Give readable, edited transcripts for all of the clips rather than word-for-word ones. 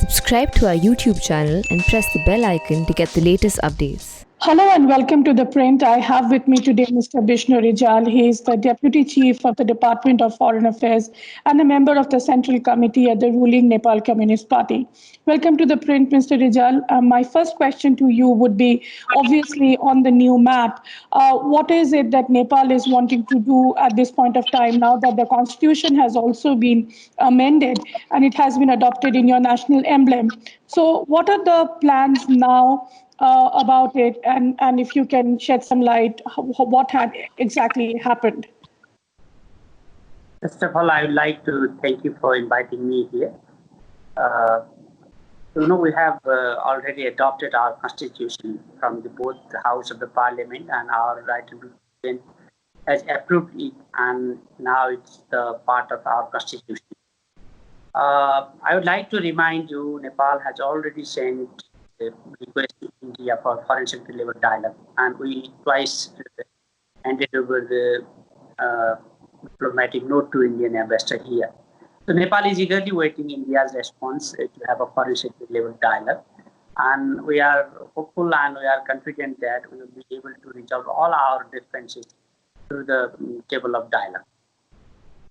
Subscribe to our YouTube channel and press the bell icon to get the latest updates. Hello and welcome to ThePrint. I have with me today Mr. Bishnu Rijal. He is the Deputy Chief of the Department of Foreign Affairs and a member of the Central Committee at the ruling Nepal Communist Party. Welcome to ThePrint, Mr. Rijal. My first question to you would be, obviously, on the new map. What is it that Nepal is wanting to do at this point of time now that the constitution has also been amended and it has been adopted in your national emblem? So what are the plans now about it, and if you can shed some light, what had exactly happened? First of all, I would like to thank you for inviting me here. We have already adopted our constitution from both the House of the Parliament, and our right to President has approved it, and now it's the part of our constitution. I would like to remind you, Nepal has already sent a request to India for foreign secretary level dialogue, and we twice handed over the diplomatic note to Indian ambassador here. So Nepal is eagerly waiting India's response to have a foreign secretary level dialogue, and we are hopeful and we are confident that we will be able to resolve all our differences through the table of dialogue.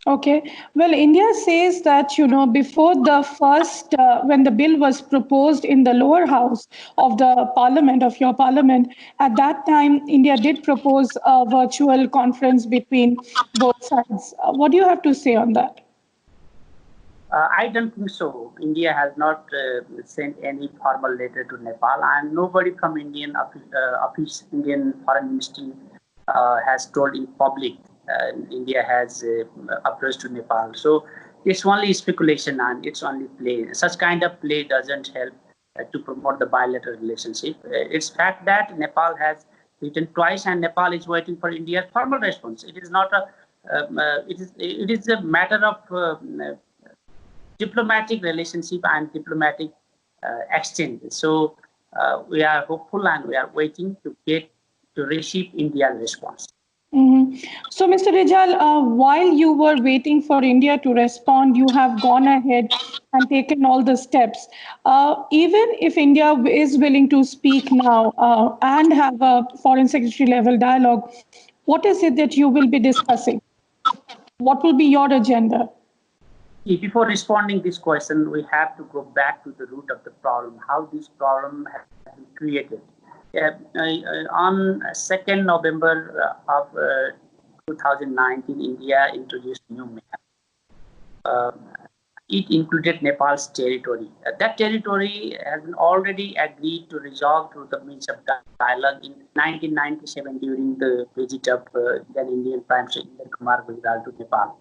Okay. Well, India says that, before the first, when the bill was proposed in the lower house of the parliament, of your parliament, at that time, India did propose a virtual conference between both sides. What do you have to say on that? I don't think so. India has not sent any formal letter to Nepal, and nobody from Indian Indian Foreign Ministry has told in public India has approached to Nepal. So it's only speculation and it's only play. Such kind of play doesn't help to promote the bilateral relationship. It's fact that Nepal has written twice, and Nepal is waiting for India's formal response. It is not a. It is a matter of diplomatic relationship and diplomatic exchange. So we are hopeful and we are waiting to receive India's response. Mm-hmm. So, Mr. Rijal, while you were waiting for India to respond, you have gone ahead and taken all the steps. Even if India is willing to speak now and have a foreign secretary level dialogue, what is it that you will be discussing? What will be your agenda? Before responding this question, we have to go back to the root of the problem, how this problem has been created. On 2nd November of 2019, India introduced new map. It included Nepal's territory. That territory has been already agreed to resolve through the means of dialogue in 1997 during the visit of then Indian Prime Minister Bishnu Rijal to Nepal.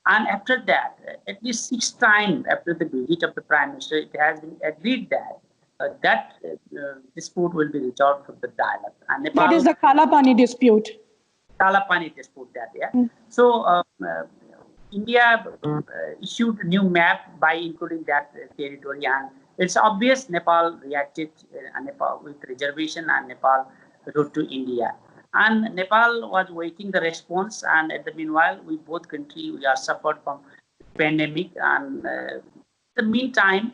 And after that, at least 6 times after the visit of the Prime Minister, it has been agreed that dispute will be resolved through the dialogue. And Nepal, that is the Kalapani dispute. Kalapani dispute, that, yeah. So India issued a new map by including that territory, and it's obvious Nepal reacted Nepal with reservation, and Nepal wrote to India. And Nepal was waiting the response, and at the meanwhile, we both countries, we are suffered from pandemic, and in the meantime,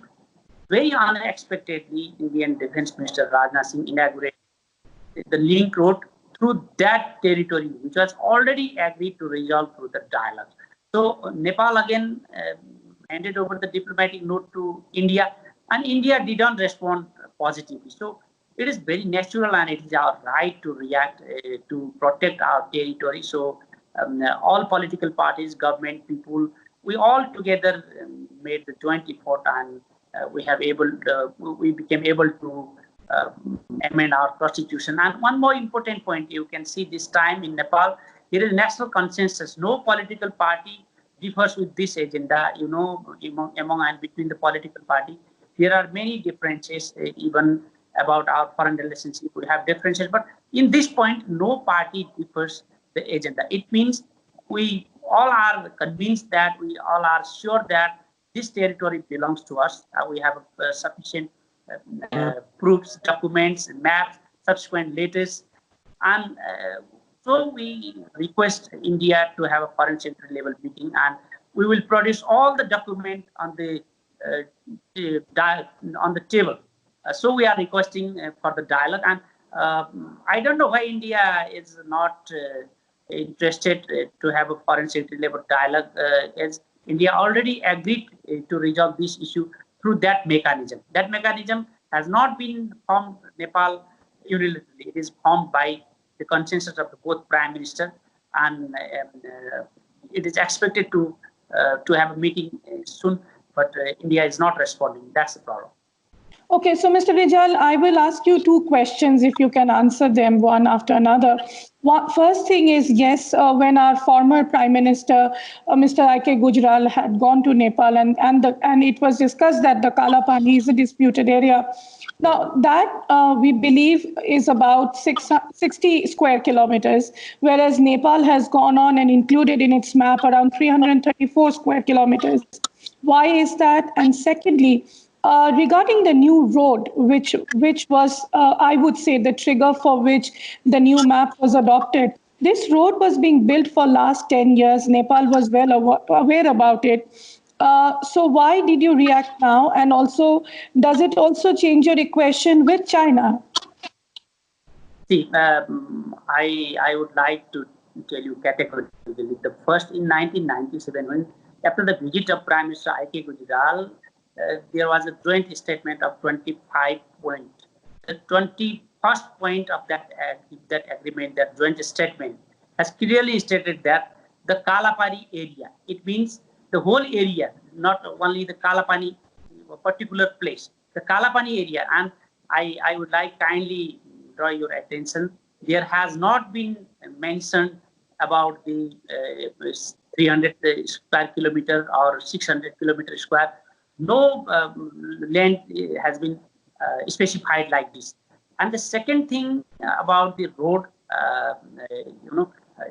very unexpectedly, Indian Defense Minister Rajnath Singh inaugurated the link road through that territory, which was already agreed to resolve through the dialogue. So Nepal again handed over the diplomatic note to India, and India did not respond positively. So it is very natural, and it is our right to react to protect our territory. So all political parties, government, people, we all together made the joint effort, and we became able to amend our constitution. And one more important point, you can see this time in Nepal, there is national consensus. No political party differs with this agenda. Among and between the political party, there are many differences, even about our foreign relationship. We have differences, but in this point, no party differs the agenda. It means we all are convinced that we all are sure that this territory belongs to us. We have sufficient proofs, documents, maps, subsequent letters, and so we request India to have a foreign secretary level meeting, and we will produce all the documents on the on the table. So we are requesting for the dialogue, and I don't know why India is not interested to have a foreign secretary level dialogue, as India already agreed to resolve this issue through that mechanism. That mechanism has not been formed Nepal unilaterally. It is formed by the consensus of the both prime minister, and it is expected to have a meeting soon, but India is not responding. That's the problem. Okay, so Mr. Rijal, I will ask you two questions if you can answer them one after another. First thing is, yes, when our former Prime Minister, Mr. I.K. Gujral, had gone to Nepal and it was discussed that the Kalapani is a disputed area. Now, that we believe is about 60 square kilometers, whereas Nepal has gone on and included in its map around 334 square kilometers. Why is that? And secondly, regarding the new road, which was, I would say, the trigger for which the new map was adopted, this road was being built for last 10 years. Nepal was well aware about it. So why did you react now? And also, does it also change your equation with China? See, I would like to tell you categorically. The first in 1997, when after the visit of Prime Minister I.K. Gujral, there was a joint statement of 25 points. The 21st point of that agreement, that joint statement, has clearly stated that the Kalapani area, it means the whole area, not only the Kalapani particular place, the Kalapani area. And I would like kindly draw your attention, there has not been mentioned about the 300 square kilometer or 600 kilometer square. No land has been specified like this. And the second thing about the road,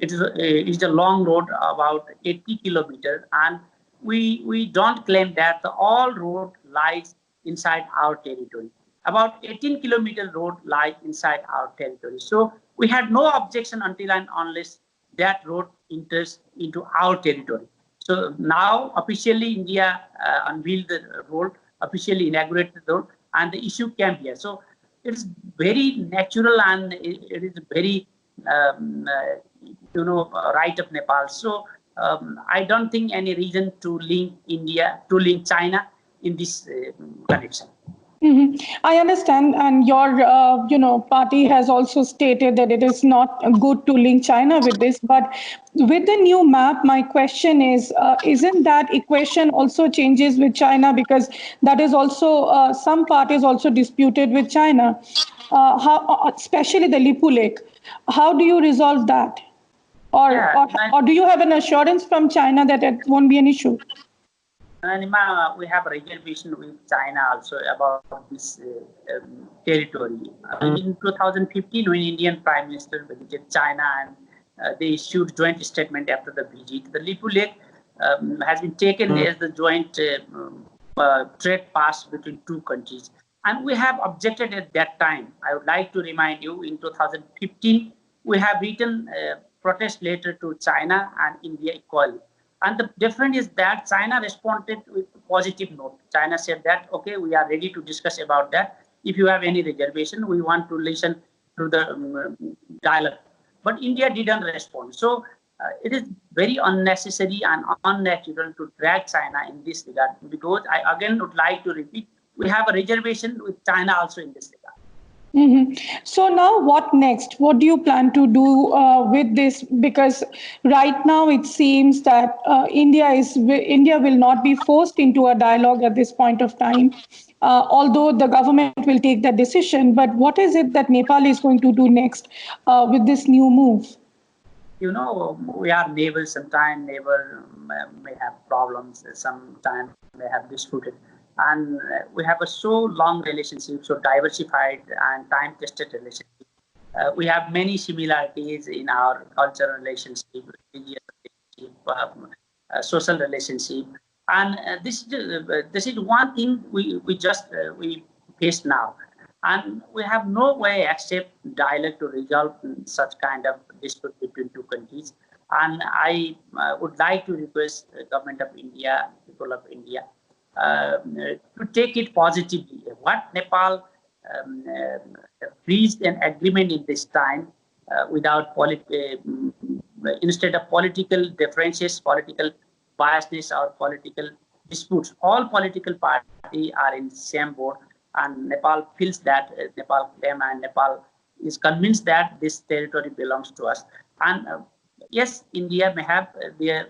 it is a long road, about 80 kilometers, and we don't claim that the all road lies inside our territory. About 18-kilometer road lies inside our territory. So we had no objection until and unless that road enters into our territory. So now officially India unveiled the road, officially inaugurated the road, and the issue came here. So it's very natural, and it is very right of Nepal. So I don't think any reason to link China in this connection. Mm-hmm. I understand, and your party has also stated that it is not good to link China with this. But with the new map, my question is, isn't that equation also changes with China, because that is also some part is also disputed with China, especially the Lipu Lake. How do you resolve that, or do you have an assurance from China that it won't be an issue? Nayanima, we have a reservation with China also about this territory. In 2015, when Indian Prime Minister visited China and they issued joint statement after the visit, the Lipu Lake has been taken as the joint trade pass between two countries. And we have objected at that time. I would like to remind you, in 2015, we have written a protest letter to China and India equally. And the difference is that China responded with a positive note. China said that, okay, we are ready to discuss about that. If you have any reservation, we want to listen to the dialogue. But India didn't respond. So it is very unnecessary and unnatural to drag China in this regard, because I again would like to repeat, we have a reservation with China also in this regard. Mm-hmm. So now what next? What do you plan to do with this? Because right now it seems that India will not be forced into a dialogue at this point of time, although the government will take that decision. But what is it that Nepal is going to do next with this new move? We are neighbors. Sometimes neighbors may have problems. Sometimes may have disputed. And we have a so long relationship, so diversified and time-tested relationship. We have many similarities in our cultural relationship, religious relationship, social relationship, and this is one thing we face now, and we have no way except dialogue to resolve such kind of dispute between two countries. And I would like to request the government of India, people of India, to take it positively. What Nepal reached an agreement in this time without instead of political differences, political biasness, or political disputes. All political parties are in the same boat, and Nepal feels that Nepal claim, and Nepal is convinced that this territory belongs to us. And yes, India may have their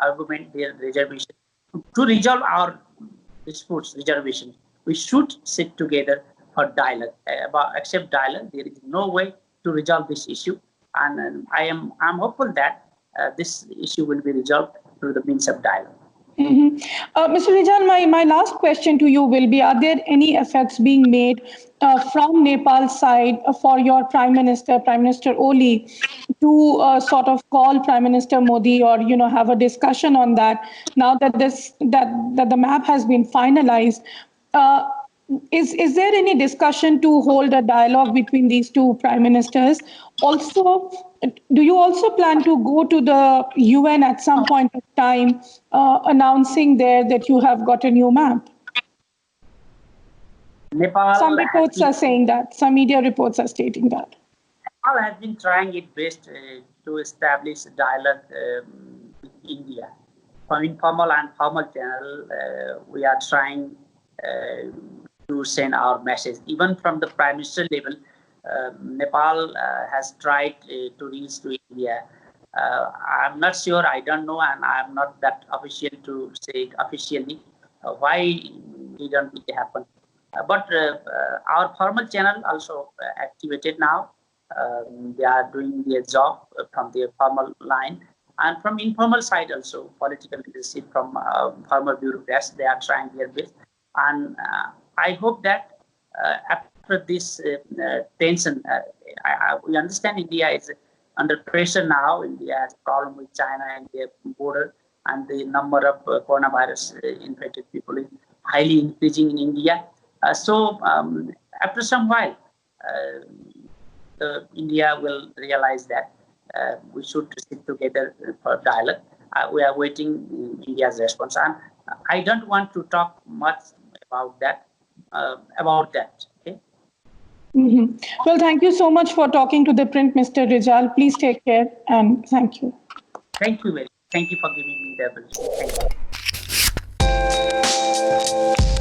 argument, their reservation. To resolve our disputes, reservations, we should sit together for dialogue. Except dialogue, there is no way to resolve this issue. And I'm hopeful that this issue will be resolved through the means of dialogue. Mr. Rijal, my last question to you will be, are there any efforts being made from Nepal's side for your Prime Minister Oli, to sort of call Prime Minister Modi, or have a discussion on that now that that the map has been finalized? Is there any discussion to hold a dialogue between these two prime ministers? Also, do you also plan to go to the UN at some point of time, announcing there that you have got a new map? Nepal some reports are saying that. Some media reports are stating that. Nepal has been trying its best to establish a dialogue with India. From informal and formal channel, we are trying to send our message. Even from the Prime Minister level, Nepal has tried to reach to India. I'm not sure, I don't know, and I'm not that official to say officially why it don't really happen. But our formal channel also activated now. They are doing their job from their formal line. And from informal side also, political leadership from former bureaucrats, they are trying their best. And I hope that after this tension, we understand India is under pressure now. India has a problem with China and their border, and the number of coronavirus infected people is highly increasing in India. So after some while, India will realize that we should sit together for dialogue. We are waiting India's response, and I don't want to talk much about that. Okay. Well, thank you so much for talking to ThePrint, Mr. Rijal. Please take care, and thank you. Thank you for giving me the ability. Thank you.